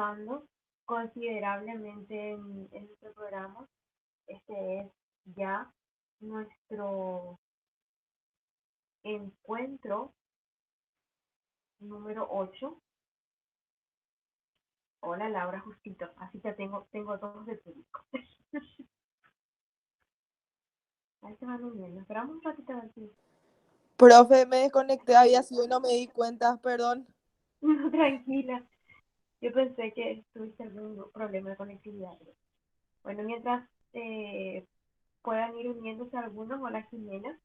avanzando considerablemente en nuestro programa. Este es ya nuestro encuentro número 8. Hola Laura, justito, así que tengo dos de público. Ahí se van uniendo. Esperamos un ratito a ver si... Profe, me desconecté, había sido y no me di cuenta, perdón. No, tranquila. Yo pensé que tuviste algún problema de conectividad. Bueno, mientras puedan ir uniéndose algunos, hola Jimena,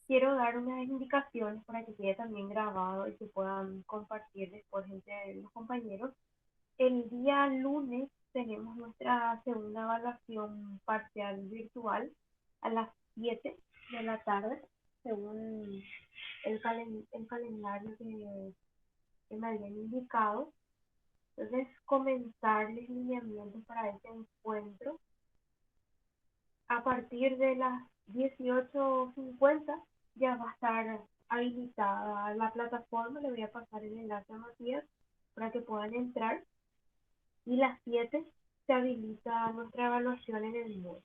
quiero dar unas indicaciones para que quede también grabado y que puedan compartir después entre los compañeros. El día lunes tenemos nuestra segunda evaluación parcial virtual a las 7 de la tarde, según el calendario que me habían indicado. Entonces, comenzarles lineamientos para este encuentro a partir de las 18:50 ya va a estar habilitada la plataforma. Le voy a pasar el enlace a Matías para que puedan entrar. Y las 7 se habilita nuestra evaluación en el Moodle.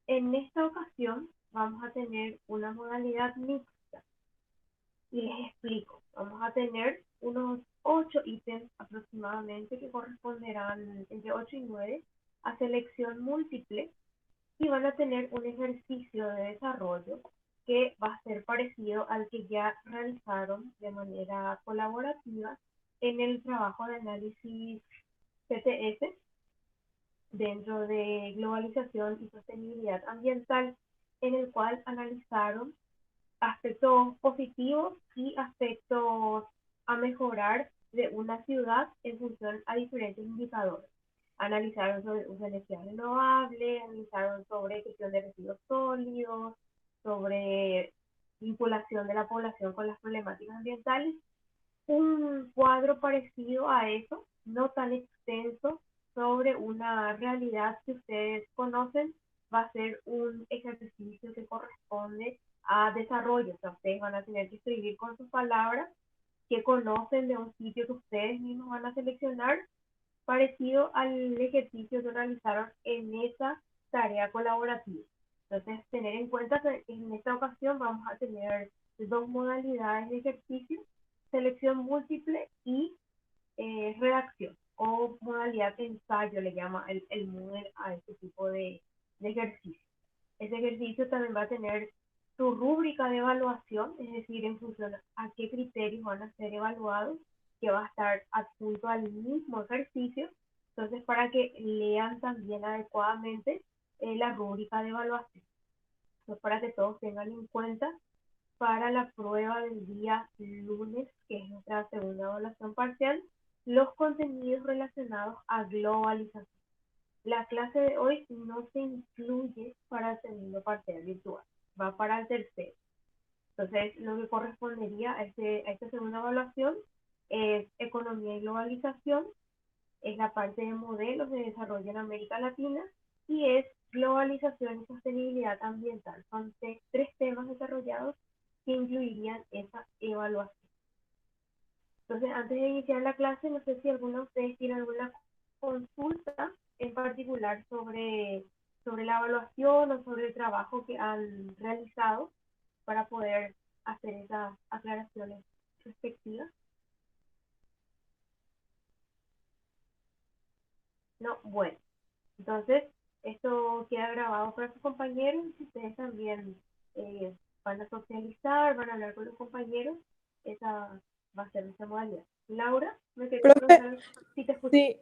En esta ocasión vamos a tener una modalidad mixta. Y les explico. Vamos a tener unos 8 ítems aproximadamente que corresponderán entre 8 y 9 a selección múltiple y van a tener un ejercicio de desarrollo que va a ser parecido al que ya realizaron de manera colaborativa en el trabajo de análisis CTS dentro de globalización y sostenibilidad ambiental, en el cual analizaron aspectos positivos y aspectos a mejorar de una ciudad en función a diferentes indicadores. Analizaron sobre uso de energía renovable, analizaron sobre gestión de residuos sólidos, sobre vinculación de la población con las problemáticas ambientales. Un cuadro parecido a eso, no tan extenso, sobre una realidad que ustedes conocen, va a ser un ejercicio que corresponde a desarrollo. O sea, ustedes van a tener que escribir con sus palabras que conocen de un sitio que ustedes mismos van a seleccionar, parecido al ejercicio que realizaron en esa tarea colaborativa. Entonces, tener en cuenta que en esta ocasión vamos a tener dos modalidades de ejercicio: selección múltiple y redacción, o modalidad de ensayo, le llama el Moodle a este tipo de ejercicio. Este ejercicio también va a tener su rúbrica de evaluación, es decir, en función a qué criterios van a ser evaluados, que va a estar adjunto al mismo ejercicio. Entonces, para que lean también adecuadamente la rúbrica de evaluación. Entonces, para que todos tengan en cuenta para la prueba del día lunes, que es nuestra segunda evaluación parcial, los contenidos relacionados a globalización. La clase de hoy no se incluye para el segundo parcial virtual, va para el tercero. Entonces, lo que correspondería a esta segunda evaluación es economía y globalización, es la parte de modelos de desarrollo en América Latina y es globalización y sostenibilidad ambiental. Son tres temas desarrollados que incluirían esa evaluación. Entonces, antes de iniciar la clase, no sé si alguno de ustedes tiene alguna consulta en particular sobre la evaluación o sobre el trabajo que han realizado para poder hacer esas aclaraciones respectivas. No, bueno, entonces esto queda grabado para sus compañeros. Si ustedes también van a socializar, van a hablar con los compañeros, esa va a ser nuestra modalidad. Laura, me quería Profe, preguntar si te escucho. sí,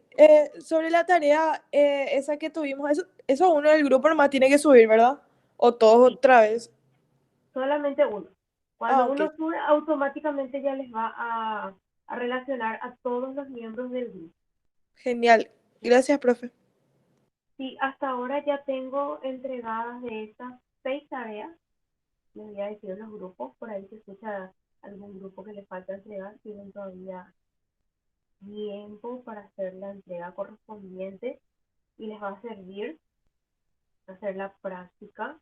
sobre la tarea esa que tuvimos, eso uno del grupo nomás tiene que subir, ¿verdad? O todos Sí, otra vez. solamente uno. Ah, Cuando ok. uno sube, automáticamente ya les va a relacionar a todos los miembros del grupo. Genial. Gracias, profe. Sí, hasta ahora ya tengo entregadas de estas 6 tareas. Les voy a decir los grupos, por ahí se escucha algún grupo que les falta entregar, tienen todavía tiempo para hacer la entrega correspondiente y les va a servir hacer la práctica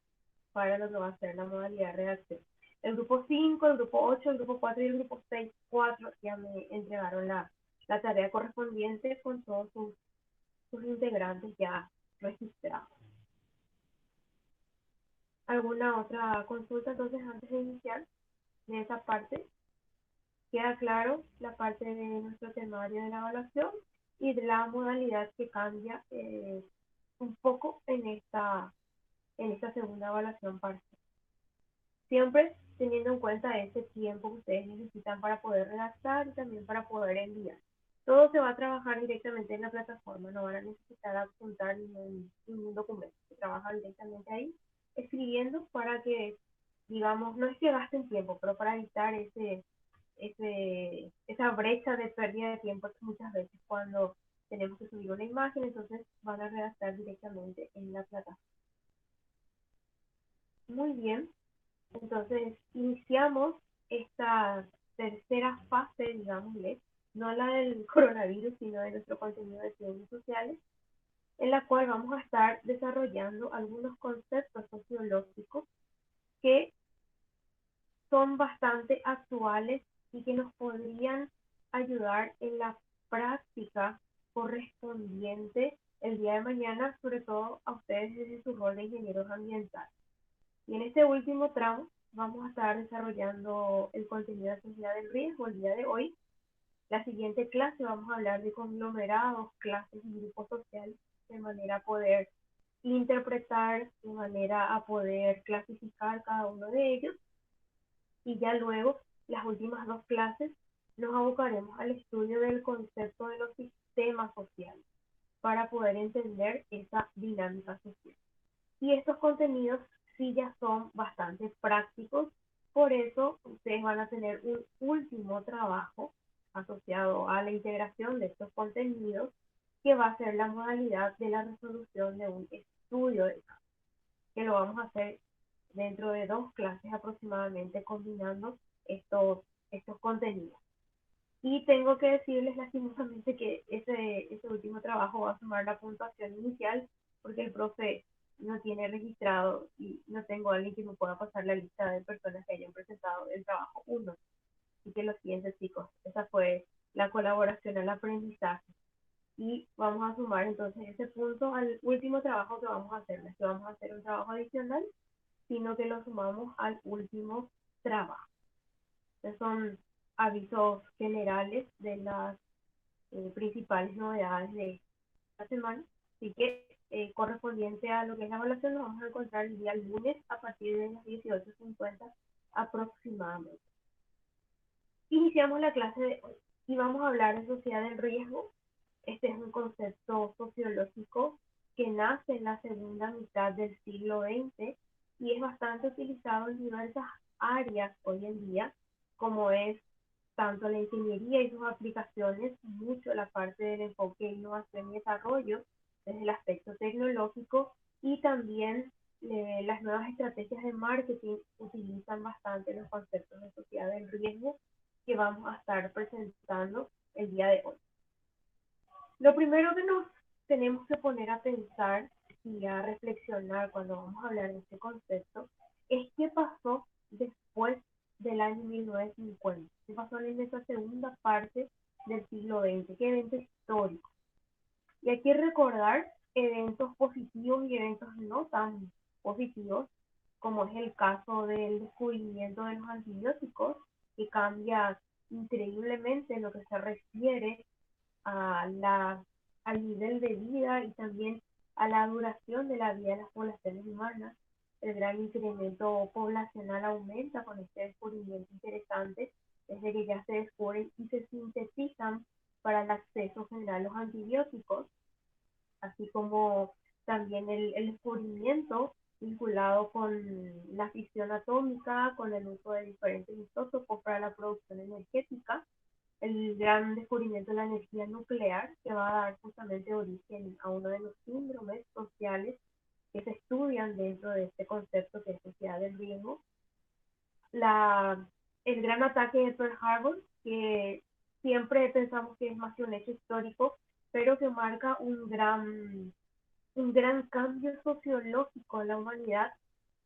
para lo que va a ser la modalidad de redacción. El grupo 5, el grupo 8, el grupo 4 y el grupo 6, 4 ya me entregaron la tarea correspondiente con todos sus integrantes ya registrados. ¿Alguna otra consulta entonces antes de iniciar de esa parte? Queda claro la parte de nuestro temario de la evaluación y de la modalidad que cambia un poco en esta segunda evaluación parcial. Siempre teniendo en cuenta ese tiempo que ustedes necesitan para poder redactar y también para poder enviar. Todo se va a trabajar directamente en la plataforma, no van a necesitar adjuntar ningún documento. Se trabaja directamente ahí, escribiendo para que, digamos, no es que gasten tiempo, pero para evitar esa brecha de pérdida de tiempo que muchas veces cuando tenemos que subir una imagen, entonces van a redactar directamente en la plataforma. Muy bien, entonces iniciamos esta tercera fase, digámosle, no la del coronavirus, sino de nuestro contenido de ciencias sociales, en la cual vamos a estar desarrollando algunos conceptos sociológicos que son bastante actuales y que nos podrían ayudar en la práctica correspondiente el día de mañana, sobre todo a ustedes desde su rol de ingenieros ambientales. Y en este último tramo vamos a estar desarrollando el contenido de sociedad del riesgo el día de hoy. La siguiente clase vamos a hablar de conglomerados, clases y grupos sociales, de manera a poder interpretar, de manera a poder clasificar cada uno de ellos. Y ya luego, las últimas dos clases, nos abocaremos al estudio del concepto de los sistemas sociales para poder entender esa dinámica social. Y estos contenidos sí ya son bastante prácticos, por eso ustedes van a tener un último trabajo asociado a la integración de estos contenidos, que va a ser la modalidad de la resolución de un estudio de caso, que lo vamos a hacer dentro de 2 clases aproximadamente, combinando estos contenidos. Y tengo que decirles lastimosamente que ese último trabajo va a sumar la puntuación inicial, porque el profe no tiene registrado y no tengo a alguien que me pueda pasar la lista de personas que hayan presentado el trabajo 1. Así que lo siento, chicos, esa fue la colaboración al aprendizaje. Y vamos a sumar entonces ese punto al último trabajo que vamos a hacer. No es que vamos a hacer un trabajo adicional, sino que lo sumamos al último trabajo. Estos son avisos generales de las principales novedades de esta semana. Así que correspondiente a lo que es la evaluación, nos vamos a encontrar el día lunes a partir de las 18:50 aproximadamente. Iniciamos la clase de hoy y vamos a hablar de sociedad del riesgo. Este es un concepto sociológico que nace en la segunda mitad del siglo XX y es bastante utilizado en diversas áreas hoy en día, como es tanto la ingeniería y sus aplicaciones, mucho la parte del enfoque de innovación y desarrollo desde el aspecto tecnológico, y también las nuevas estrategias de marketing utilizan bastante los conceptos de sociedad del riesgo que vamos a estar presentando el día de hoy. Lo primero que nos tenemos que poner a pensar y a reflexionar cuando vamos a hablar de este concepto es qué pasó después del año 1950, qué pasó en esa segunda parte del siglo XX, qué evento histórico. Y hay que recordar eventos positivos y eventos no tan positivos, como es el caso del descubrimiento de los antibióticos, que cambia increíblemente en lo que se refiere al nivel de vida y también a la duración de la vida de las poblaciones humanas. El gran incremento poblacional aumenta con este descubrimiento interesante, desde que ya se descubren y se sintetizan para el acceso general a los antibióticos, así como también el descubrimiento vinculado con la fisión atómica, con el uso de diferentes isótopos para la producción energética, el gran descubrimiento de la energía nuclear, que va a dar justamente origen a uno de los síndromes sociales que se estudian dentro de este concepto que es sociedad del riesgo. El gran ataque de Pearl Harbor, que siempre pensamos que es más que un hecho histórico, pero que marca un gran cambio sociológico en la humanidad,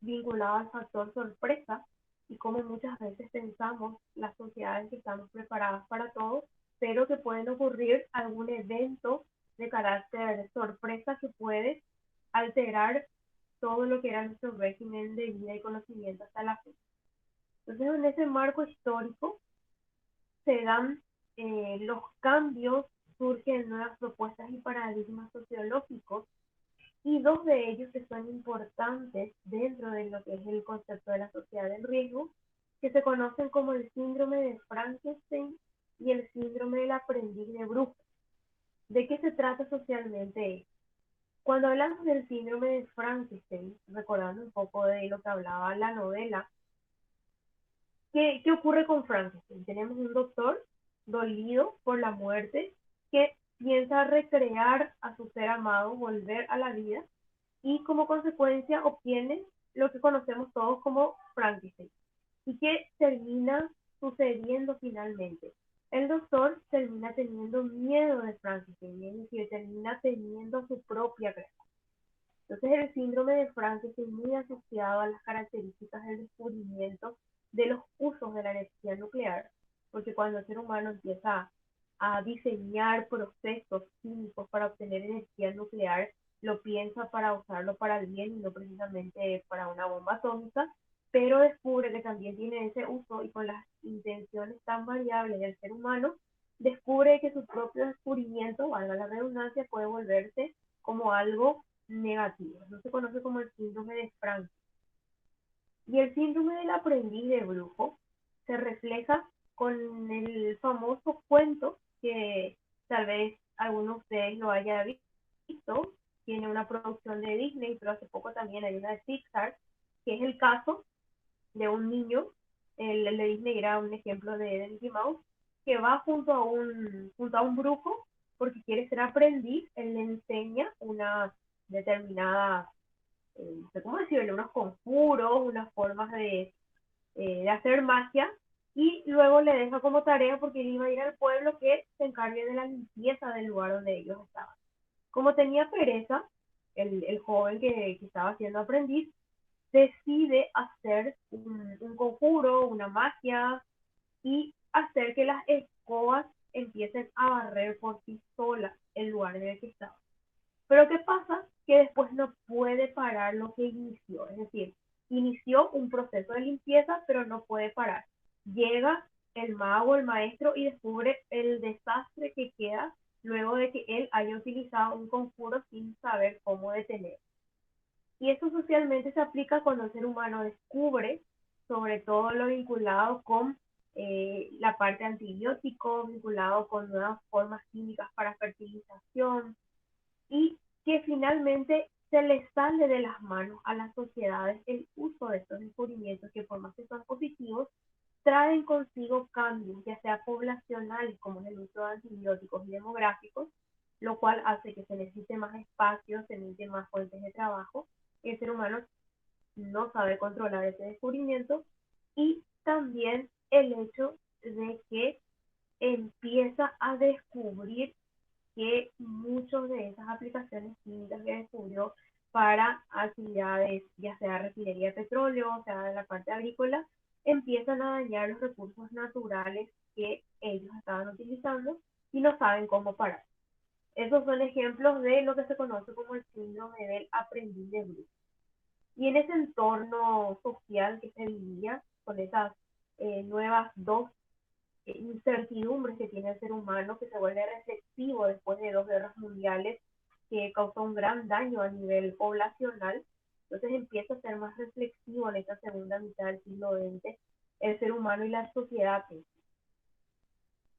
vinculado al factor sorpresa, y como muchas veces pensamos las sociedades que estamos preparadas para todo, pero que pueden ocurrir algún evento de carácter sorpresa que puede alterar todo lo que era nuestro régimen de vida y conocimiento hasta la fecha. Entonces, en ese marco histórico se dan los cambios, surgen nuevas propuestas y paradigmas sociológicos, y dos de ellos que son importantes dentro de lo que es el concepto de la sociedad del riesgo, que se conocen como el síndrome de Frankenstein y el síndrome del aprendiz de brujo. ¿De qué se trata socialmente? Cuando hablamos del síndrome de Frankenstein, recordando un poco de lo que hablaba la novela, ¿qué ocurre con Frankenstein? Tenemos un doctor dolido por la muerte que piensa recrear a su ser amado, volver a la vida, y como consecuencia obtiene lo que conocemos todos como Frankenstein. ¿Y qué termina sucediendo finalmente? El doctor termina teniendo miedo de Frankenstein, es decir, termina teniendo su propia creación. Entonces el síndrome de Frankenstein, muy asociado a las características del descubrimiento de los usos de la energía nuclear, porque cuando el ser humano empieza a diseñar procesos químicos para obtener energía nuclear, lo piensa para usarlo para el bien y no precisamente para una bomba atómica, pero descubre que también tiene ese uso, y con las intenciones tan variables del ser humano, descubre que su propio descubrimiento, valga la redundancia, puede volverse como algo negativo. Eso se conoce como el síndrome de Frank. Y el síndrome del aprendiz de brujo se refleja con el famoso cuento que tal vez alguno de ustedes lo haya visto. Tiene una producción de Disney, pero hace poco también hay una de Pixar, que es el caso de un niño. El de Disney era un ejemplo de Mickey Mouse, que va junto a un brujo porque quiere ser aprendiz. Él le enseña una determinada, no sé cómo decirlo, unos conjuros, unas formas de hacer magia, y luego le deja como tarea, porque él iba a ir al pueblo, que se encargue de la limpieza del lugar donde ellos estaban. Como tenía pereza, el joven que estaba siendo aprendiz decide hacer un conjuro, una magia, y hacer que las escobas empiecen a barrer por sí solas el lugar en el que estaba. Pero ¿qué pasa? Que después no puede parar lo que inició. Es decir, inició un proceso de limpieza, pero no puede parar. Llega el mago, el maestro, y descubre el desastre que queda luego de que él haya utilizado un conjuro sin saber cómo detener. Y eso socialmente se aplica cuando el ser humano descubre, sobre todo lo vinculado con la parte antibiótico, vinculado con nuevas formas químicas para fertilización, y que finalmente se les sale de las manos a las sociedades el uso de estos descubrimientos, que por más que son positivos, traen consigo cambios, ya sea poblacionales, como en el uso de antibióticos, y demográficos, lo cual hace que se necesite más espacio, se necesite más fuentes de trabajo. El ser humano no sabe controlar ese descubrimiento, y también el hecho de que empieza a descubrir que muchas de esas aplicaciones químicas que descubrió para actividades, ya sea refinería de petróleo, o sea, en la parte agrícola, empiezan a dañar los recursos naturales que ellos estaban utilizando, y no saben cómo parar. Esos son ejemplos de lo que se conoce como el síndrome del aprendiz de brujo. Y en ese entorno social que se vivía, con esas nuevas dos incertidumbres que tiene el ser humano, que se vuelve reflexivo después de 2 guerras mundiales, que causó un gran daño a nivel poblacional, entonces empieza a ser más reflexivo en esta segunda mitad del siglo XX el ser humano y la sociedad.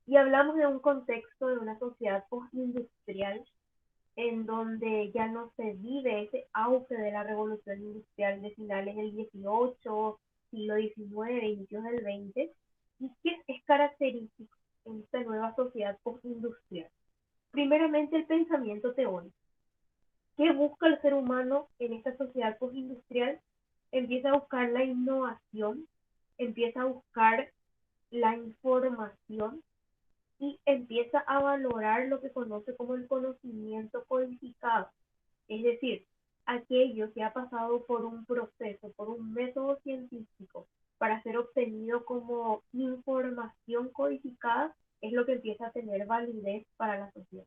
Y hablamos de un contexto de una sociedad postindustrial, en donde ya no se vive ese auge de la revolución industrial de finales del 18, siglo XIX, inicios del 20, y que es característico en esta nueva sociedad postindustrial. Primeramente, el pensamiento teórico. ¿Qué busca el ser humano en esta sociedad postindustrial? Empieza a buscar la innovación, empieza a buscar la información, y empieza a valorar lo que conoce como el conocimiento codificado, es decir, aquello que ha pasado por un proceso, por un método científico para ser obtenido como información codificada, es lo que empieza a tener tener validez para la sociedad.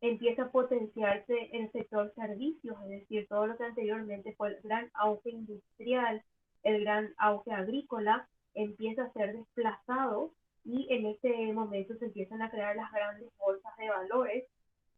Empieza a potenciarse el sector servicios, es decir, todo lo que anteriormente fue el gran auge industrial, el gran auge agrícola, empieza a ser desplazado y en este momento se empiezan a crear las grandes bolsas de valores.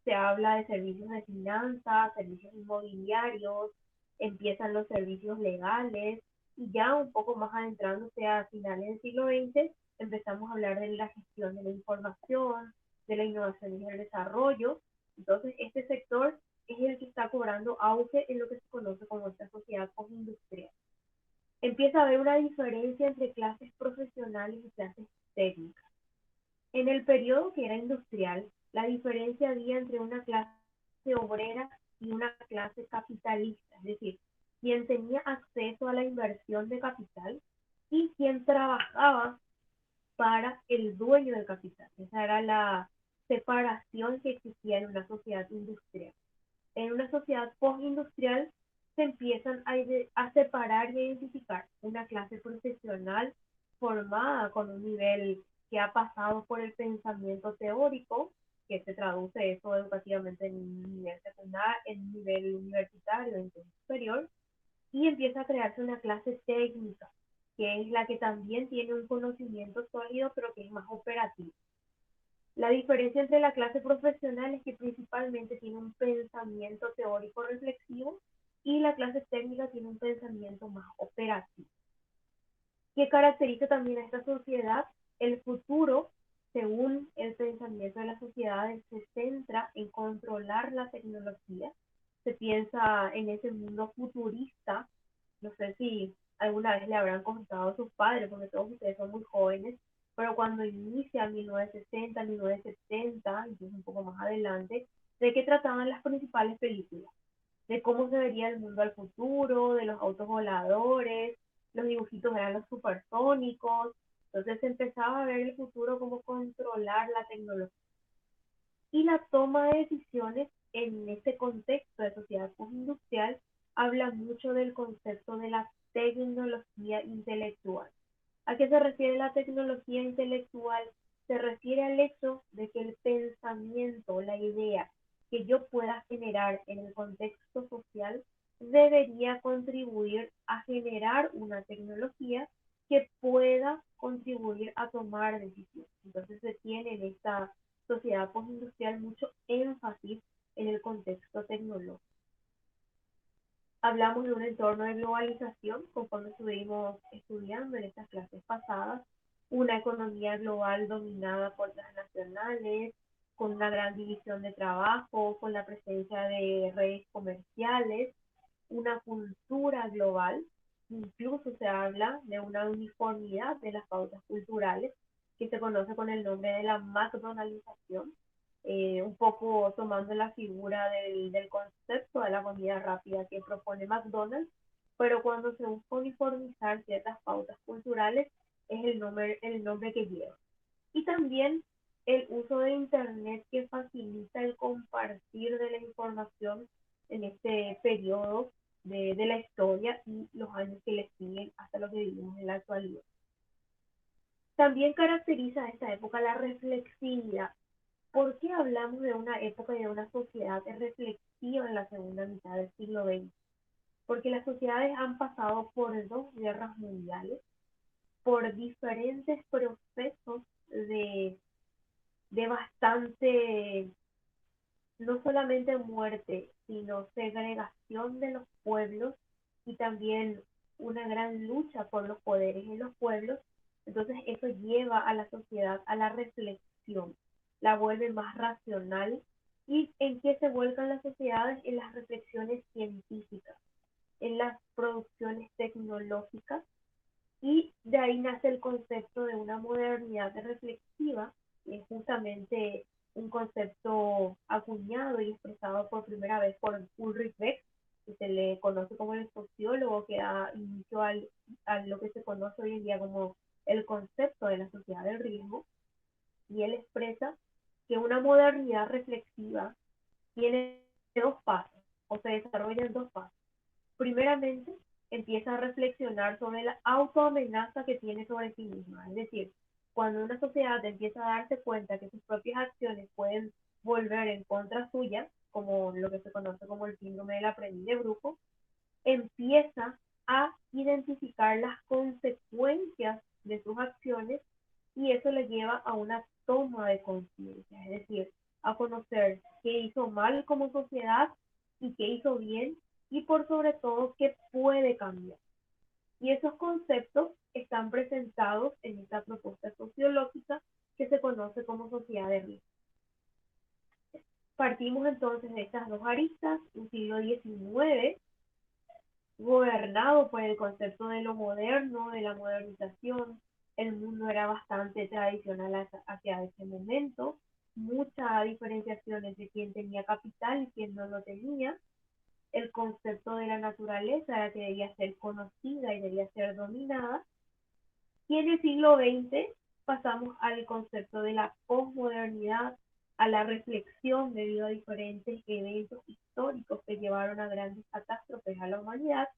Se habla de servicios de finanzas, servicios inmobiliarios, empiezan los servicios legales y ya un poco más adentrándose a finales del siglo XX empezamos a hablar de la gestión de la información, de la innovación y el desarrollo. Entonces este sector es el que está cobrando auge en lo que se conoce como esta sociedad postindustrial. Empieza a haber una diferencia entre clases profesionales y clases técnicas. En el periodo que era industrial, la diferencia había entre una clase obrera y una clase capitalista, es decir, quien tenía acceso a la inversión de capital y quien trabajaba para el dueño del capital. Esa era la separación que existía en una sociedad industrial. En una sociedad postindustrial se empiezan a separar y a identificar una clase profesional formada con un nivel que ha pasado por el pensamiento teórico, que se traduce eso educativamente en nivel secundario, en nivel universitario, en nivel superior, y empieza a crearse una clase técnica, que es la que también tiene un conocimiento sólido, pero que es más operativo. La diferencia entre la clase profesional es que principalmente tiene un pensamiento teórico reflexivo y la clase técnica tiene un pensamiento más operativo. ¿Qué caracteriza también a esta sociedad? El futuro, según el pensamiento de las sociedades, se centra en controlar la tecnología. Se piensa en ese mundo futurista. No sé si alguna vez le habrán contado a sus padres, porque todos ustedes son muy jóvenes, pero cuando inicia 1960, 1970, incluso un poco más adelante, ¿de qué trataban las principales películas? De cómo se vería el mundo al futuro, de los autos voladores, los dibujitos eran los supersónicos, entonces se empezaba a ver el futuro como controlar la tecnología. Y la toma de decisiones en este contexto de sociedad postindustrial habla mucho del concepto de la tecnología intelectual. ¿A qué se refiere la tecnología intelectual? Se refiere al hecho de que el pensamiento, la idea que yo pueda generar en el contexto social debería contribuir a generar una tecnología que pueda contribuir a tomar decisiones. Entonces se tiene en esta sociedad postindustrial mucho énfasis en el contexto tecnológico. Hablamos de un entorno de globalización, conforme estuvimos estudiando en estas clases pasadas, una economía global dominada por transnacionales, con una gran división de trabajo, con la presencia de redes comerciales, una cultura global, incluso se habla de una uniformidad de las pautas culturales, que se conoce con el nombre de la McDonaldización, un poco tomando la figura del concepto de la comida rápida que propone McDonald's, pero cuando se busca uniformizar ciertas pautas culturales es el nombre que lleva. Y también el uso de Internet que facilita el compartir de la información en este periodo de la historia y los años que le siguen hasta lo que vivimos en la actualidad. También caracteriza a esta época la reflexividad. ¿Por qué hablamos de una época y de una sociedad reflexiva en la segunda mitad del siglo XX? Porque las sociedades han pasado por dos guerras mundiales, por diferentes procesos de bastante, no solamente muerte, sino segregación de los pueblos y también una gran lucha por los poderes en los pueblos. Entonces eso lleva a la sociedad a la reflexión, la vuelve más racional. ¿Y en qué se vuelcan las sociedades? En las reflexiones científicas, en las producciones tecnológicas, y de ahí nace el concepto de una modernidad reflexiva, que es justamente un concepto acuñado y expresado por primera vez por Ulrich Beck, que se le conoce como el sociólogo que da inicio a lo que se conoce hoy en día como el concepto de la sociedad del riesgo, y él expresa que una modernidad reflexiva tiene dos pasos, o se desarrolla en dos pasos. Primeramente, empieza a reflexionar sobre la autoamenaza que tiene sobre sí misma, es decir, cuando una sociedad empieza a darse cuenta que sus propias acciones pueden volver en contra suya, como lo que se conoce como el síndrome del aprendiz de grupo, empieza a identificar las consecuencias de sus acciones y eso le lleva a una toma de conciencia, es decir, a conocer qué hizo mal como sociedad y qué hizo bien y por sobre todo qué puede cambiar. Y esos conceptos están presentados en esta propuesta sociológica que se conoce como sociedad de riesgo. Partimos entonces de estas dos aristas, un siglo XIX gobernado por el concepto de lo moderno, de la modernización. El mundo era bastante tradicional hacia ese momento, mucha diferenciación entre quien tenía capital y quien no lo tenía. El concepto de la naturaleza era que debía ser conocida y debía ser dominada. Y en el siglo XX pasamos al concepto de la posmodernidad, a la reflexión debido a diferentes eventos históricos que llevaron a grandes catástrofes a la humanidad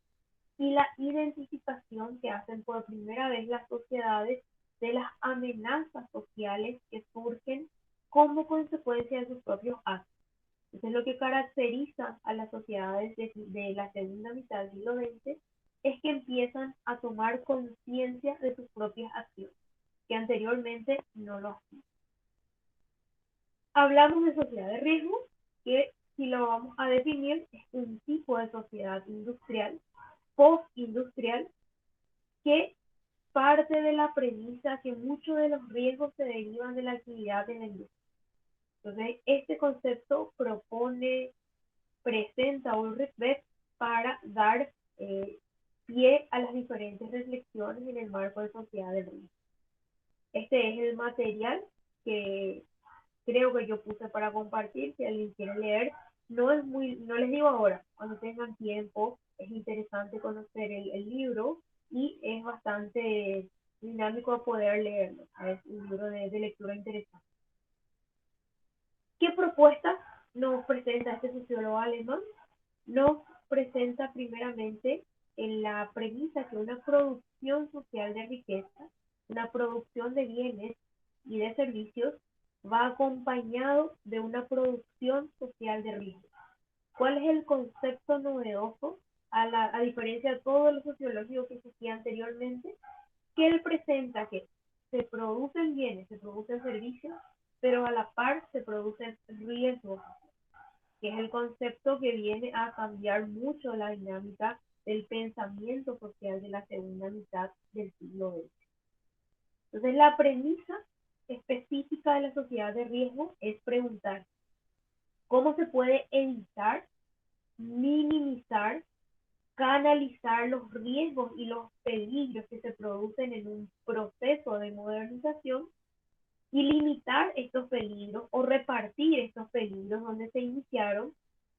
y la identificación que hacen por primera vez las sociedades de las amenazas sociales que surgen como consecuencia de sus propios actos. Entonces, lo que caracteriza a las sociedades de la segunda mitad del siglo XX es que empiezan a tomar conciencia de sus propias acciones, que anteriormente no lo hacían. Hablamos de sociedad de riesgo, que si lo vamos a definir es un tipo de sociedad industrial, postindustrial, que parte de la premisa que muchos de los riesgos se derivan de la actividad en la industria. Entonces, este concepto propone, presenta un respect para dar pie a las diferentes reflexiones en el marco de sociedad del riesgo. Este es el material que creo que yo puse para compartir, si alguien quiere leer. No les digo ahora, cuando tengan tiempo, es interesante conocer el libro y es bastante dinámico poder leerlo. Es un libro de lectura interesante. ¿Qué propuestas nos presenta este sociólogo alemán? Nos presenta primeramente en la premisa que una producción social de riqueza, una producción de bienes y de servicios va acompañado de una producción social de riesgo. ¿Cuál es el concepto novedoso a diferencia de todo lo sociológico que existía anteriormente? Que él presenta que se producen bienes, se producen servicios, pero a la par se producen riesgos, que es el concepto que viene a cambiar mucho la dinámica del pensamiento social de la segunda mitad del siglo XX. Entonces, la premisa específica de la sociedad de riesgo es preguntar cómo se puede evitar, minimizar, canalizar los riesgos y los peligros que se producen en un proceso de modernización y limitar estos peligros o repartir estos peligros donde se iniciaron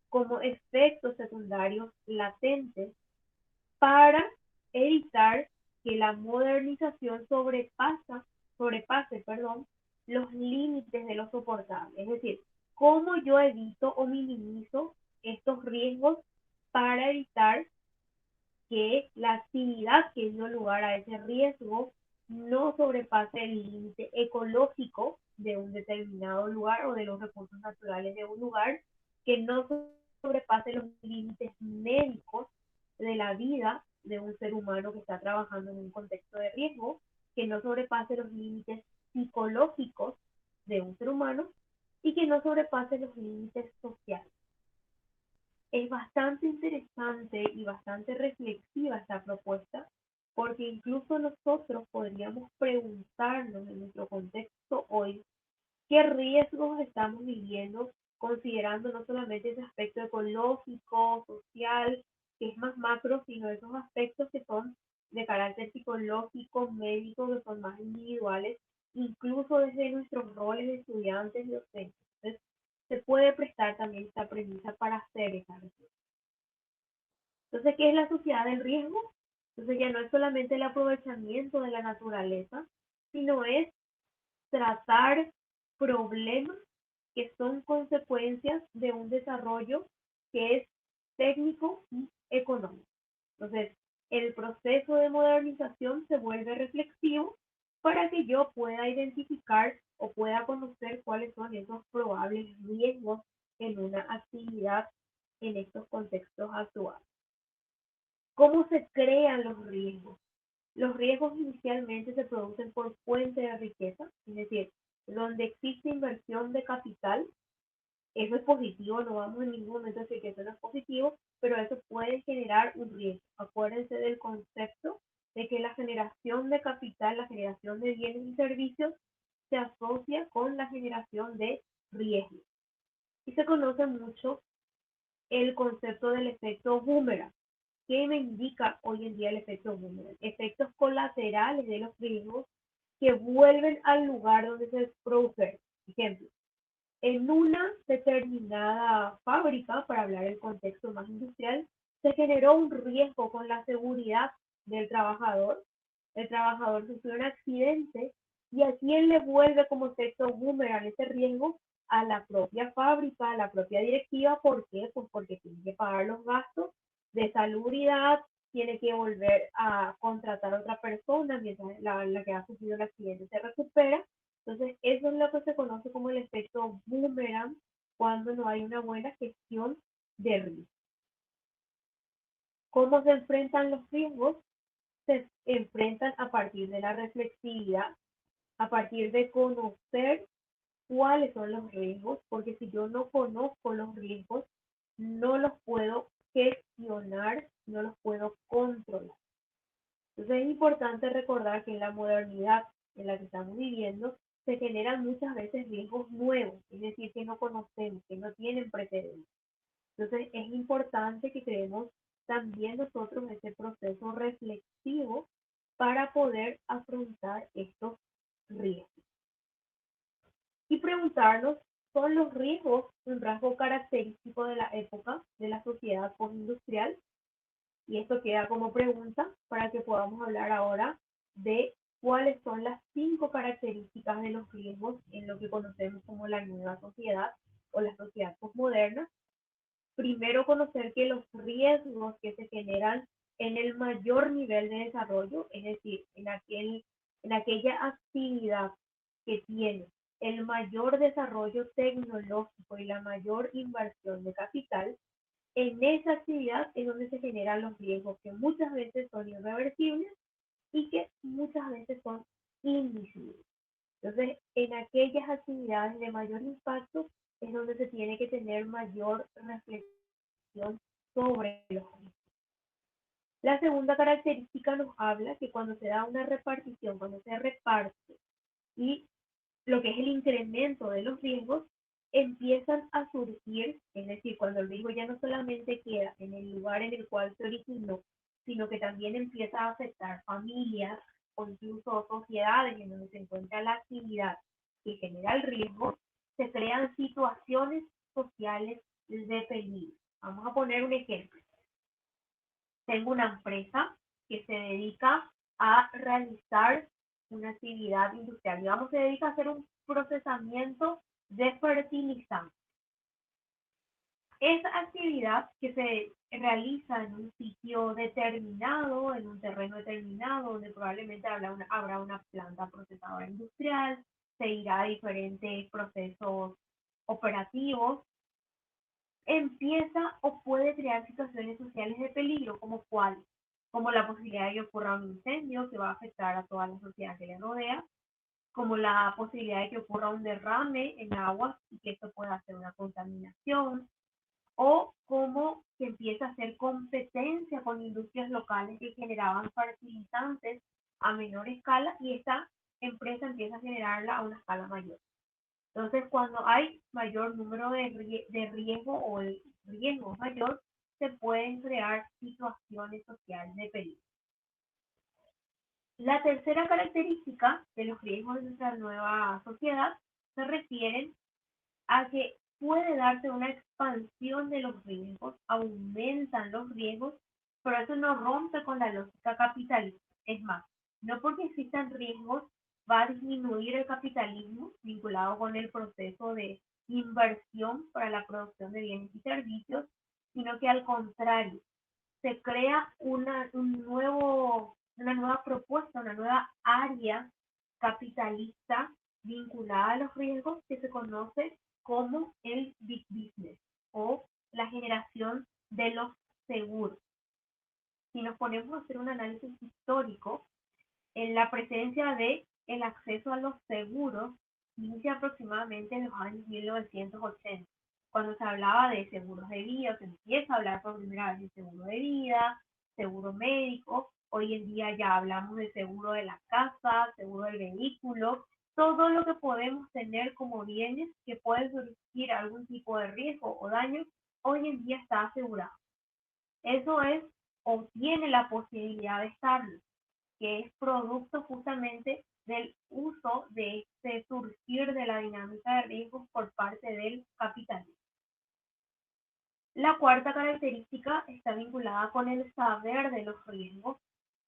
como efectos secundarios latentes para evitar que la modernización sobrepase los límites de lo soportable. Es decir, cómo yo evito o minimizo estos riesgos para evitar que la actividad que dio lugar a ese riesgo no sobrepase el límite ecológico de un determinado lugar o de los recursos naturales de un lugar, que no sobrepase los límites médicos de la vida de un ser humano que está trabajando en un contexto de riesgo, que no sobrepase los límites psicológicos de un ser humano y que no sobrepase los límites sociales. Es bastante interesante y bastante reflexiva esta propuesta, porque incluso nosotros podríamos preguntarnos en nuestro contexto hoy qué riesgos estamos viviendo, considerando no solamente ese aspecto ecológico, social, que es más macro, sino esos aspectos que son de carácter psicológico, médico, que son más individuales, incluso desde nuestros roles de estudiantes y docentes. Entonces, se puede prestar también esta premisa para hacer esa reflexión. Entonces, ¿qué es la sociedad del riesgo? Entonces ya no es solamente el aprovechamiento de la naturaleza, sino es tratar problemas que son consecuencias de un desarrollo que es técnico y económico. Entonces, el proceso de modernización se vuelve reflexivo para que yo pueda identificar o pueda conocer cuáles son esos probables riesgos en una actividad en estos contextos actuales. ¿Cómo se crean los riesgos? Los riesgos inicialmente se producen por fuente de riqueza, es decir, donde existe inversión de capital. Eso es positivo, no vamos en ningún momento a decir que eso no es positivo, pero eso puede generar un riesgo. Acuérdense del concepto de que la generación de capital, la generación de bienes y servicios se asocia con la generación de riesgo. Y se conoce mucho el concepto del efecto boomerang. ¿Qué me indica hoy en día el efecto boomerang? Efectos colaterales de los riesgos que vuelven al lugar donde se produjeron. Ejemplo, en una determinada fábrica, para hablar del contexto más industrial, se generó un riesgo con la seguridad del trabajador. El trabajador sufrió un accidente y a quién le vuelve como efecto boomerang ese riesgo, a la propia fábrica, a la propia directiva. ¿Por qué? Pues porque tiene que pagar los gastos de salubridad, tiene que volver a contratar a otra persona mientras la que ha sufrido el accidente se recupera. Entonces, eso es lo que se conoce como el efecto boomerang cuando no hay una buena gestión de riesgo. ¿Cómo se enfrentan los riesgos? Se enfrentan a partir de la reflexividad, a partir de conocer cuáles son los riesgos, porque si yo no conozco los riesgos, no los puedo gestionar, no los puedo controlar. Entonces es importante recordar que en la modernidad en la que estamos viviendo se generan muchas veces riesgos nuevos, es decir, que no conocemos, que no tienen precedentes. Entonces es importante que creemos también nosotros ese proceso reflexivo para poder afrontar estos riesgos. Y preguntarnos, ¿son los riesgos un rasgo característico de la época, de la sociedad postindustrial? Y esto queda como pregunta para que podamos hablar ahora de cuáles son las 5 características de los riesgos en lo que conocemos como la nueva sociedad o la sociedad postmoderna. Primero, conocer que los riesgos que se generan en el mayor nivel de desarrollo, es decir, en aquella actividad que tiene el mayor desarrollo tecnológico y la mayor inversión de capital, en esa actividad es donde se generan los riesgos que muchas veces son irreversibles y que muchas veces son invisibles. Entonces, en aquellas actividades de mayor impacto es donde se tiene que tener mayor reflexión sobre los riesgos. La segunda característica nos habla que cuando se da una repartición, cuando se reparte y lo que es el incremento de los riesgos, empiezan a surgir, es decir, cuando el riesgo ya no solamente queda en el lugar en el cual se originó, sino que también empieza a afectar familias o incluso sociedades en donde se encuentra la actividad que genera el riesgo, se crean situaciones sociales de peligro. Vamos a poner un ejemplo. Tengo una empresa que se dedica a realizar una actividad industrial. Digamos, se dedica a hacer un procesamiento de fertilizantes. Esa actividad que se realiza en un sitio determinado, en un terreno determinado, donde probablemente habrá una planta procesadora industrial, se irá a diferentes procesos operativos, empieza o puede crear situaciones sociales de peligro, como cuál, como la posibilidad de que ocurra un incendio que va a afectar a toda la sociedad que le rodea, como la posibilidad de que ocurra un derrame en agua y que esto pueda hacer una contaminación, o como que empieza a hacer competencia con industrias locales que generaban fertilizantes a menor escala y esta empresa empieza a generarla a una escala mayor. Entonces, cuando hay mayor número de riesgo o el riesgo mayor, se pueden crear situaciones sociales de peligro. La tercera característica de los riesgos de nuestra nueva sociedad se refieren a que puede darse una expansión de los riesgos, aumentan los riesgos, pero eso no rompe con la lógica capitalista. Es más, no porque existan riesgos va a disminuir el capitalismo vinculado con el proceso de inversión para la producción de bienes y servicios, sino que al contrario, se crea una nueva propuesta, una nueva área capitalista vinculada a los riesgos que se conoce como el big business o la generación de los seguros. Si nos ponemos a hacer un análisis histórico, en la presencia de el acceso a los seguros inicia aproximadamente en los años 1980, cuando se hablaba de seguros de vida, se empieza a hablar por primera vez de seguro de vida, seguro médico, hoy en día ya hablamos de seguro de la casa, seguro del vehículo, todo lo que podemos tener como bienes que pueden surgir algún tipo de riesgo o daño, hoy en día está asegurado. Eso es o tiene la posibilidad de estarlo, que es producto justamente del uso de este surgir de la dinámica de riesgos por parte del capitalismo. La cuarta característica está vinculada con el saber de los riesgos,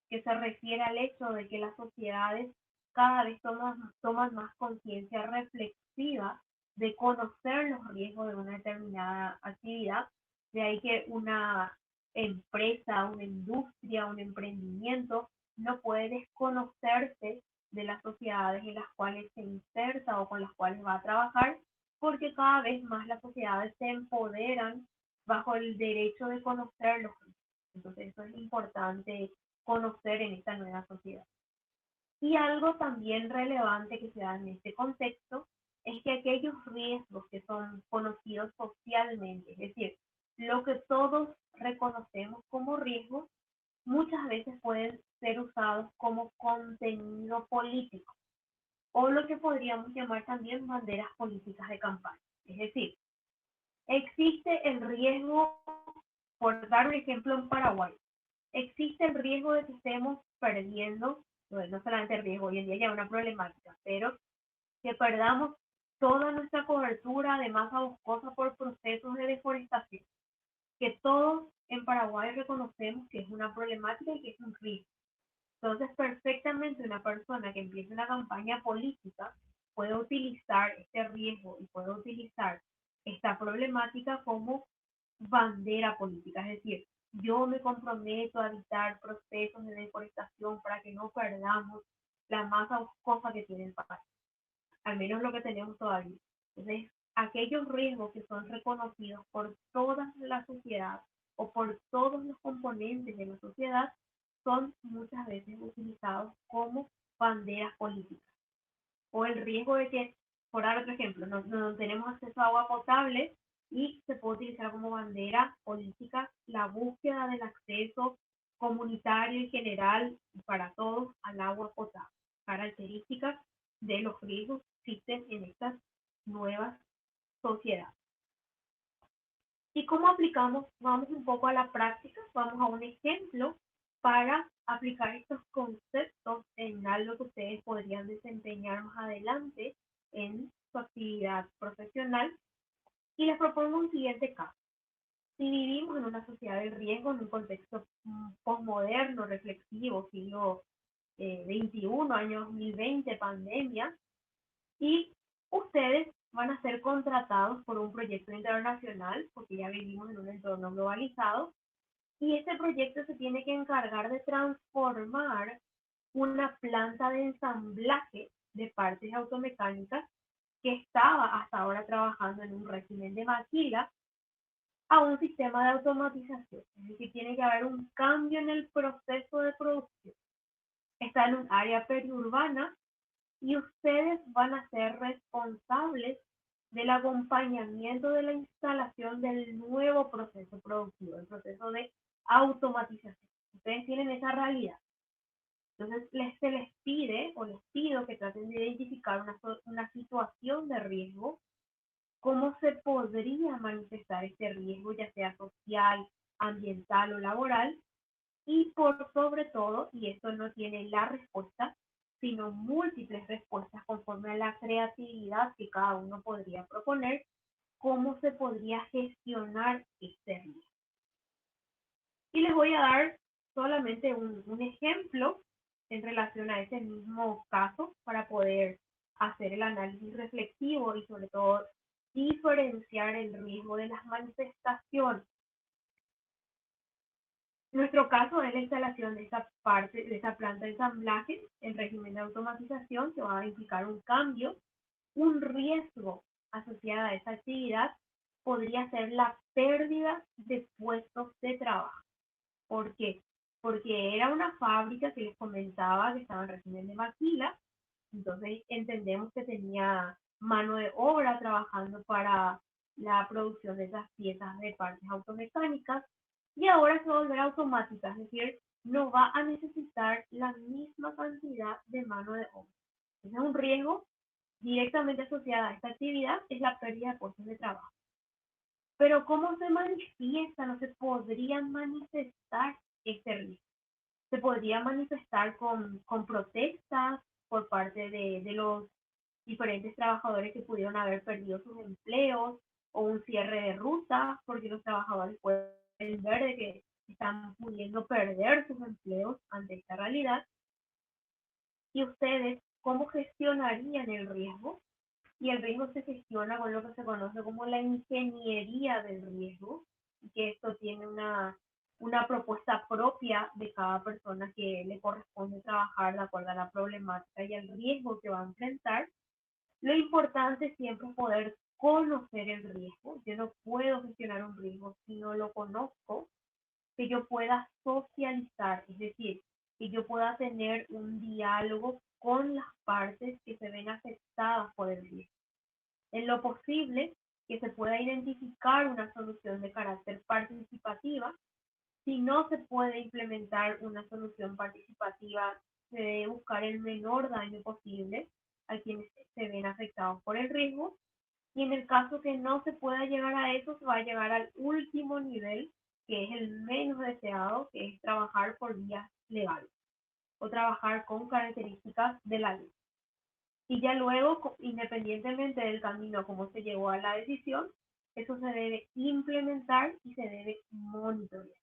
que se refiere al hecho de que las sociedades cada vez toman más conciencia reflexiva de conocer los riesgos de una determinada actividad. De ahí que una empresa, una industria, un emprendimiento no puede desconocerse de las sociedades en las cuales se inserta o con las cuales va a trabajar, porque cada vez más las sociedades se empoderan bajo el derecho de conocer los riesgos. Entonces eso es importante conocer en esta nueva sociedad. Y algo también relevante que se da en este contexto es que aquellos riesgos que son conocidos socialmente, es decir, lo que todos reconocemos como riesgos, muchas veces pueden ser usados como contenido político o lo que podríamos llamar también banderas políticas de campaña. Es decir, existe el riesgo, por dar un ejemplo en Paraguay, existe el riesgo de que estemos perdiendo, no solamente el riesgo, hoy en día ya es una problemática, pero que perdamos toda nuestra cobertura de masa boscosa por procesos de deforestación, que todos en Paraguay reconocemos que es una problemática y que es un riesgo. Entonces, perfectamente una persona que empiece una campaña política puede utilizar este riesgo y puede utilizar esta problemática como bandera política, es decir, yo me comprometo a evitar procesos de deforestación para que no perdamos la masa boscosa que tiene el país, al menos lo que tenemos todavía. Entonces, aquellos riesgos que son reconocidos por toda la sociedad o por todos los componentes de la sociedad son muchas veces utilizados como banderas políticas. O el riesgo de que, por dar otro ejemplo, no tenemos acceso a agua potable y se puede utilizar como bandera política la búsqueda del acceso comunitario y general para todos al agua potable. Características de los riesgos que existen en estas nuevas sociedades. ¿Y cómo aplicamos? Vamos un poco a la práctica, vamos a un ejemplo para aplicar estos conceptos en algo que ustedes podrían desempeñar más adelante en su actividad profesional. Y les propongo un siguiente caso. Si vivimos en una sociedad de riesgo, en un contexto postmoderno, reflexivo, siglo XXI, año 2020, pandemia, y ustedes van a ser contratados por un proyecto internacional, porque ya vivimos en un entorno globalizado, y este proyecto se tiene que encargar de transformar una planta de ensamblaje de partes automecánicas que estaba hasta ahora trabajando en un régimen de maquila a un sistema de automatización. Es decir, tiene que haber un cambio en el proceso de producción. Está en un área periurbana y ustedes van a ser responsables del acompañamiento de la instalación del nuevo proceso productivo, el proceso de automatización. Ustedes tienen esa realidad. Entonces se les pide o les pido que traten de identificar una situación de riesgo, cómo se podría manifestar este riesgo, ya sea social, ambiental o laboral, y por sobre todo, y esto no tiene la respuesta, sino múltiples respuestas conforme a la creatividad que cada uno podría proponer, cómo se podría gestionar este riesgo. Y les voy a dar solamente un ejemplo en relación a ese mismo caso para poder hacer el análisis reflexivo y sobre todo diferenciar el riesgo de las manifestaciones. nuestro caso es la instalación de esa parte, de esa planta de ensamblaje en régimen de automatización que va a implicar un cambio, un riesgo asociado a esa actividad podría ser la pérdida de puestos de trabajo. ¿Por qué? Porque era una fábrica que les comentaba que estaba en régimen de maquila, entonces entendemos que tenía mano de obra trabajando para la producción de esas piezas de partes automecánicas y ahora se va a volver automática, es decir, no va a necesitar la misma cantidad de mano de obra. Ese es un riesgo directamente asociado a esta actividad, es la pérdida de puestos de trabajo. Pero ¿cómo se manifiesta? No se podría manifestar este riesgo. Se podría manifestar con protestas por parte de los diferentes trabajadores que pudieron haber perdido sus empleos o un cierre de ruta porque los trabajadores pueden ver de que están pudiendo perder sus empleos ante esta realidad. ¿Y ustedes cómo gestionarían el riesgo? Y el riesgo se gestiona con lo que se conoce como la ingeniería del riesgo, y que esto tiene una propuesta propia de cada persona que le corresponde trabajar de acuerdo a la problemática y el riesgo que va a enfrentar. Lo importante siempre es poder conocer el riesgo. Yo no puedo gestionar un riesgo si no lo conozco, que yo pueda socializar, es decir, que yo pueda tener un diálogo con las partes que se ven afectadas por el riesgo. En lo posible, que se pueda identificar una solución de carácter participativa. Si no se puede implementar una solución participativa, se debe buscar el menor daño posible a quienes se ven afectados por el riesgo. Y en el caso que no se pueda llegar a eso, se va a llegar al último nivel, que es el menos deseado, que es trabajar por vías legales o trabajar con características de la ley. Y ya luego, independientemente del camino a cómo se llegó a la decisión, eso se debe implementar y se debe monitorear.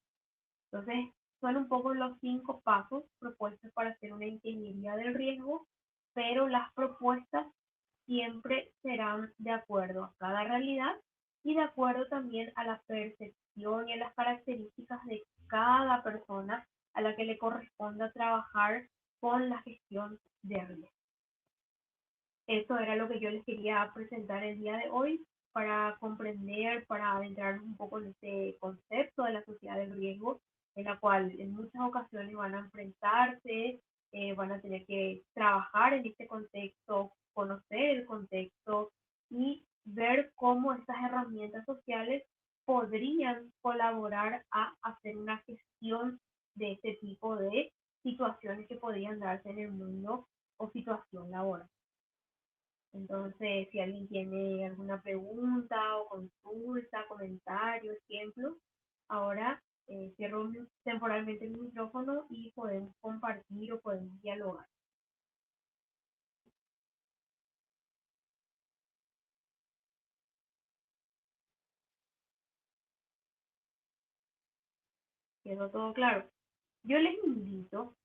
Entonces, son un poco los 5 pasos propuestos para hacer una ingeniería del riesgo, pero las propuestas siempre serán de acuerdo a cada realidad y de acuerdo también a la percepción y a las características de cada persona a la que le corresponda trabajar con la gestión de riesgo. Eso era lo que yo les quería presentar el día de hoy para comprender, para adentrar un poco en este concepto de la sociedad del riesgo, en la cual en muchas ocasiones van a enfrentarse, van a tener que trabajar en este contexto, conocer el contexto y ver cómo estas herramientas sociales podrían colaborar a hacer una gestión de este tipo de situaciones que podrían darse en el mundo o situación laboral. Entonces, si alguien tiene alguna pregunta o consulta, comentario, ejemplo, ahora cierro temporalmente el micrófono y podemos compartir o podemos dialogar. ¿Quedó todo claro? Yo les invito,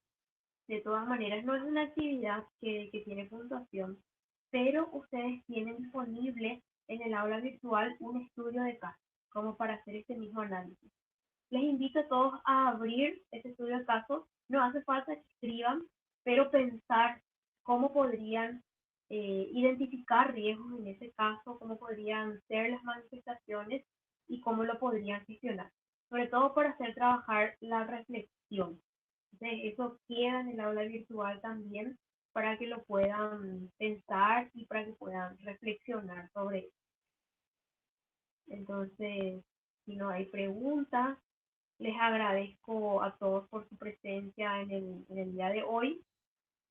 de todas maneras, no es una actividad que tiene puntuación, pero ustedes tienen disponible en el aula virtual un estudio de caso, como para hacer este mismo análisis. Les invito a todos a abrir ese estudio de caso. No hace falta que escriban, pero pensar cómo podrían identificar riesgos en ese caso, cómo podrían ser las manifestaciones y cómo lo podrían gestionar. Sobre todo para hacer trabajar la reflexión. Entonces, eso queda en el aula virtual también para que lo puedan pensar y para que puedan reflexionar sobre eso. Entonces, si no hay preguntas, les agradezco a todos por su presencia en el día de hoy.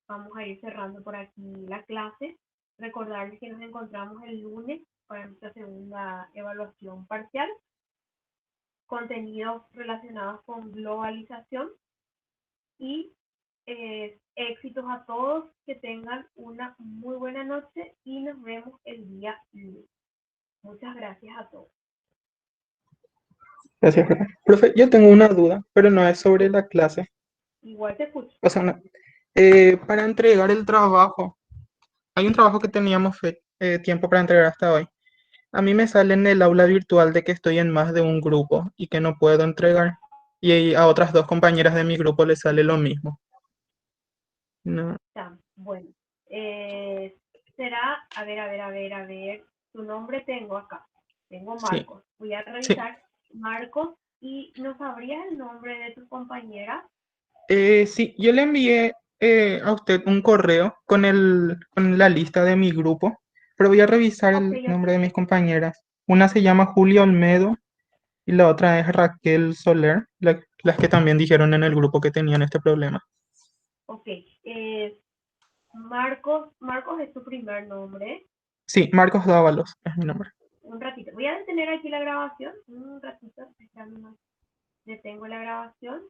Vamos a ir cerrando por aquí la clase. Recordarles que nos encontramos el lunes para nuestra segunda evaluación parcial. Contenidos relacionados con globalización y éxitos a todos, que tengan una muy buena noche y nos vemos el día lunes. Muchas gracias a todos. Gracias, profe. Profe, yo tengo una duda, pero no es sobre la clase. Igual te escucho. O sea, para entregar el trabajo, hay un trabajo que teníamos tiempo para entregar hasta hoy. A mí me sale en el aula virtual de que estoy en más de un grupo y que no puedo entregar. y a otras dos compañeras de mi grupo les sale lo mismo. No, Está, bueno. Eh, será, a ver, tu nombre tengo acá. Tengo sí, Marcos. Voy a sí. revisar Marcos y ¿no sabrías el nombre de tu compañera? Sí, yo le envié a usted un correo con la lista de mi grupo, pero voy a revisar Ok, el ok. nombre de mis compañeras. Una se llama Julia Olmedo y la otra es Raquel Soler, las que también dijeron en el grupo que tenían este problema. Ok. Marcos es tu primer nombre. Sí, Marcos Dávalos es mi nombre. Un ratito. Voy a detener aquí la grabación. Un ratito. Detengo la grabación.